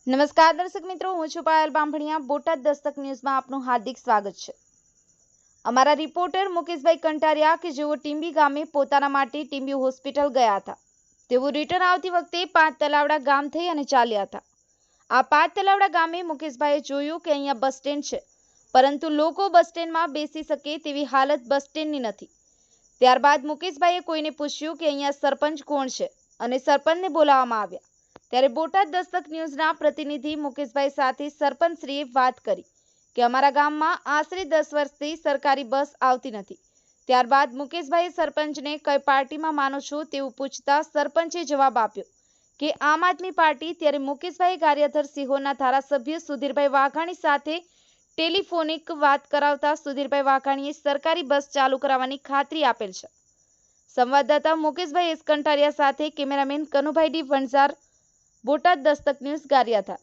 નમસ્કાર દર્શક મિત્રો, હું છું પાયલ બામભણિયા। બોટાદ દસ્તક ન્યૂઝમાં આપનું હાર્દિક સ્વાગત છે। અમારા રિપોર્ટર મુકેશભાઈ કંટારિયા કે જેઓ ટીંબી ગામે પોતાના માટે ટીંબી હોસ્પિટલ ગયા હતા, તેઓ રિટર્ન આવતી વખતે 5 તલાવડા ગામ થઈ અને ચાલ્યા હતા। આ 5 તલાવડા ગામે મુકેશભાઈએ જોયું કે અહીંયા બસ સ્ટેન્ડ છે, પરંતુ લોકો બસ સ્ટેન્ડમાં બેસી શકે તેવી હાલત બસ સ્ટેન્ડની નથી। ત્યારબાદ મુકેશભાઈએ કોઈને પૂછ્યું કે અહીંયા સરપંચ કોણ છે અને સરપંચને બોલાવવામાં આવ્યા। ત્યારે બોટાદ દસ્તક ન્યૂઝના પ્રતિનિધિ મુકેશભાઈ સાથે સરપંચશ્રીએ વાત કરી કે અમારા ગામમાં આશરે 10 વર્ષથી સરકારી બસ આવતી નથી। ત્યારબાદ મુકેશભાઈએ સરપંચને કઈ પાર્ટીમાં માનો છો તેવું પૂછતા સરપંચે જવાબ આપ્યો કે આમ આદમી પાર્ટી। ત્યારે મુકેશભાઈએ ગારિયાધાર સિહોરના ધારાસભ્ય સુધીરભાઈ વાઘાણી સાથે ટેલિફોનિક વાત કરાવતા સુધીરભાઈ વાઘાણીએ સરકારી બસ ચાલુ કરાવવાની ખાતરી આપેલ છે। સંવાદદાતા મુકેશભાઈ એસ કંટારિયા સાથે cameraman Kanubhai D Vanzar, Botad Dastak news, Gariadhar.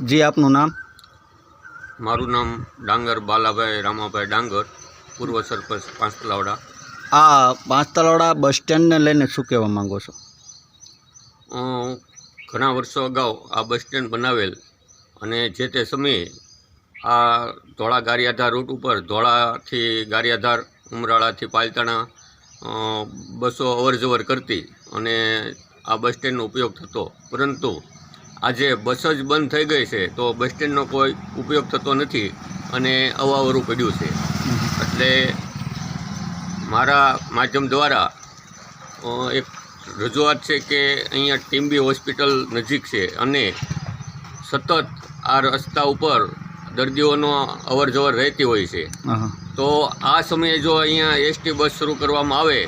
जी आपનું નામ? મારું નામ ડાંગર બાલાભાઈ રામાભાઈ ડાંગર, પૂર્વ સરપંચ 5 તલાવડા। આ 5 તલાવડા બસ સ્ટેન્ડને લઈને શું કહેવા માંગો છો? ઘણા વર્ષો અગાઉ આ બસ સ્ટેન્ડ બનાવેલ અને જે તે સમયે આ ધોળા ગારિયાધાર રૂટ ઉપર ધોળાથી ગારિયાધાર, ઉમરાળાથી પાલતાણા બસો અવરજવર કરતી અને આ બસ સ્ટેન્ડનો ઉપયોગ થતો, પરંતુ આજે બસ જ બંધ થઈ ગઈ છે તો બસ સ્ટેન્ડનો કોઈ ઉપયોગ થતો નથી અને અવાવરું પડ્યું છે। એટલે મારા માધ્યમ દ્વારા એક રજૂઆત છે કે અહીંયા ટીંબી હોસ્પિટલ નજીક છે અને સતત આ રસ્તા ઉપર દર્દીઓનો અવરજવર રહેતી હોય છે, તો આ સમયે જો અહીંયા એસટી બસ શરૂ કરવામાં આવે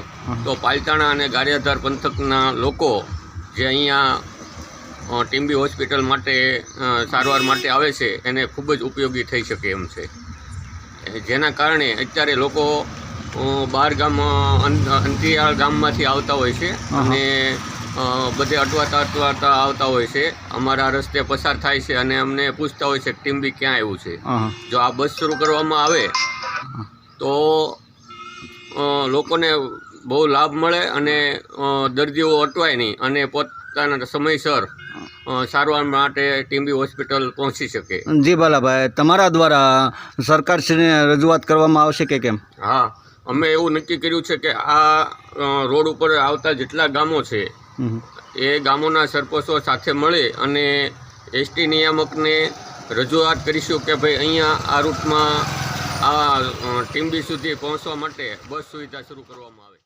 તો પાલતાણા અને ગારિયાધાર પંથકના લોકો જે અહીંયા ટીંબી હોસ્પિટલ માટે સારવાર માટે આવે છે એને ખૂબ જ ઉપયોગી થઈ શકે એમ છે। જેના કારણે અત્યારે લોકો બહાર ગામ અંતરિયાળ ગામમાંથી આવતા હોય છે અને બધે અટવાતા આવતા હોય છે, અમારા રસ્તે પસાર થાય છે અને અમને પૂછતા હોય છે કે ટીંબી ક્યાં આવ્યું છે। જો આ બસ શરૂ કરવામાં આવે તો લોકોને બહુ લાભ મળે અને દર્દીઓ અટવાય નહીં અને પોતાના સમયસર સારવાર માટે ટીંબી હોસ્પિટલ પહોંચી શકે। જી બાલાભાઈ, તમારા દ્વારા સરકારશ્રીને રજૂઆત કરવામાં આવશે કે કેમ? હા, અમે એવું નક્કી કર્યું છે કે આ રોડ ઉપર આવતા જેટલા ગામો છે એ ગામોના સરપંચો સાથે મળી અને એસટી નિયામકને રજૂઆત કરીશું કે ભાઈ અહીંયા આ રૂટમાં આ ટીંબી સુધી પહોંચવા માટે બસ સુવિધા શરૂ કરવામાં આવે।